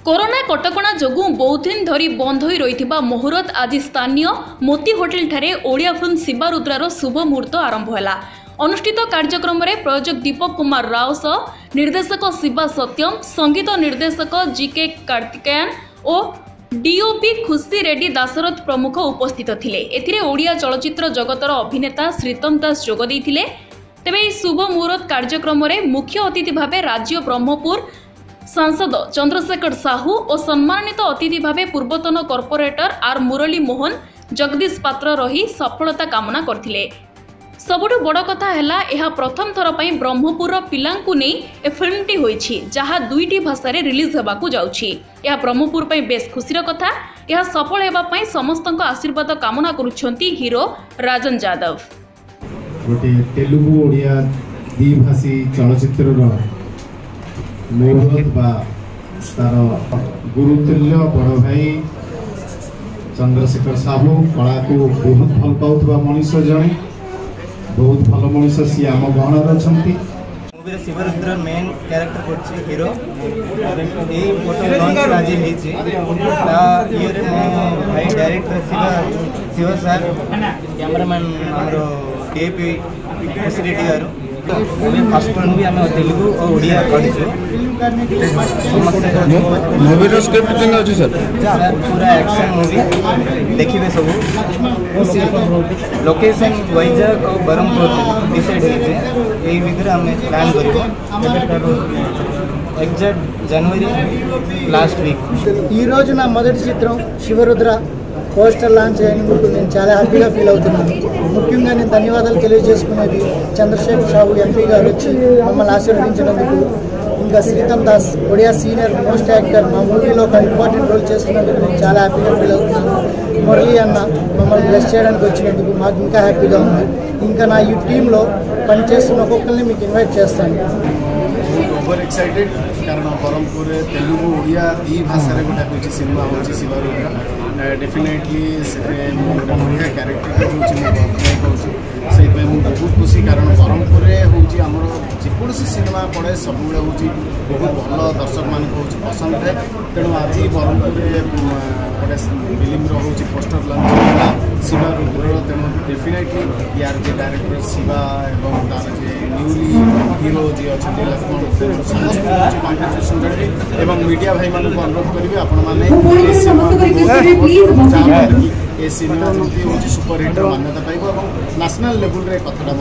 Corona कटकणा जोगु बहुत दिन धरी बंद हो रही मुहूर्त आज स्थानीय मोती होटेल ठारे ओडिया फिल्म शिवारुद्रार शुभ मुहूर्त आरंभ है। अनुष्ठित कार्यक्रम में प्रयोजक दीपक कुमार राव सह निर्देशक शिवा सत्यम, संगीत निर्देशक जीके कार्तिकेयन और डीओपी खुशी रेड्डी दासरथ प्रमुख उपस्थित थिले। एथिरे ओडिया चलचित्र जगतर अभिनेता श्रीतम दास जोग देइथिले। तेबे शुभ मुहूर्त कार्यक्रम में मुख्य अतिथि भावे राज्य ब्रह्मपुर सांसद चंद्रशेखर साहू और सम्मानित अतिथि भावे पूर्वतन कॉर्पोरेटर आर मुरली मोहन जगदीश पात्र रही सफलता कामना करथिले। सबुठु बड़ कथा हैला एहा प्रथम थर पई ब्रह्मपुर पिलांकु नै ए फिल्मटी होईछि जहा दुईटी भाषा रे रिलीज हेबाकु जाउछि। एहा ब्रह्मपुर पई बेस खुशीर कथा। एहा सफल हेबा पई समस्तक आशीर्वाद कामना करूछंती हीरो राजन यादव। गोटे तेलुगु ओडिया द्विभाषी चलचित्रर मुहूर्त बा तार गुरुतुल्य बड़ भाई चंद्रशेखर साहू कला को बहुत भल पाउथबा मनीष जणे बहुत भल मनीष सी आम गहणर अछंती। मूवी शिवरुद्र मेन कैरेक्टर करछि हीरो। ए फोटो लॉन्च आज हेछि ता इयर में भाई डायरेक्टर शिव सर, कैमरामैन हमरो टीपी खुशी रेड्डी गारू। फर्स्ट फिल्म भी आम तेलुगु और ओडिया करछु। मूवी रो स्क्रिप्ट केन अछि सर? पूरा एक्शन मूवी देखिबे सब। लोकेशन वैजाग और ब्रह्मपुर डिसाइड हेते एई भितर हम प्लान करिबो। एग्जैक्ट जनवरी लास्ट वीक ఈ రోజు నా మొదటి చిత్రం శివరుద్ర పోస్టర్ లాంచ్ అయినందుకు నేను చాలా హ్యాపీగా ఫీల్ అవుతున్నాను। ముఖ్యంగా నేను ధన్యవాదాలు తెలియజేసుకునేది చంద్రశేఖర్ సాహు ఎంపీ గారు వచ్చి మమ్మల్ని ఆశీర్వదించినందుకు, ఇంకా Sritam Das Odia senior most actor మా మూవీలో ఒక ఇంపార్టెంట్ రోల్ చేస్తున్నందుకు నేను చాలా హ్యాపీగా ఫీల్ అవుతున్నాను। మురళి అన్న మమ్మల్ని బ్లెస్ చేయడానికి వచ్చినందుకు మాకు ఇంకా హ్యాపీగా ఉంది। ఇంకా నా ఈ టీంలో పనిచేస్తున్న ఒక్కొక్కరిని మీకు ఇన్వైట్ చేస్తాను। ओवर एक्साइटेड कारण ब्रह्मपुर तेलुगु ओडिया दी भाषा रे गोटे सिनेमा होची शिवारुद्रा। डेफिनेटली बढ़िया कैरेक्टर से बहुत खुशी कारण ब्रह्मपुर हूँ आमर जेकोसी सिनेमा पड़े सब हूँ बहुत भल दर्शक मान पसंद है। तेणु आज ब्रह्मपुर गोटे फिल्म हूँ पोस्टर लॉन्च शिवारुद्र। तेणु डेफिनेटली यार जे डायरेक्टर शिवा और तार जे न्यूली हीरो जी अच्छा लक्ष्मण समस्त कॉन्ट्रीब्यूशन एवं मीडिया भाई मान अनुरोध करेंगे आपण मैंने सिनेमा जमी हूँ सुपर हिट मान्यता पाइब और नेशनल लेवल कथा।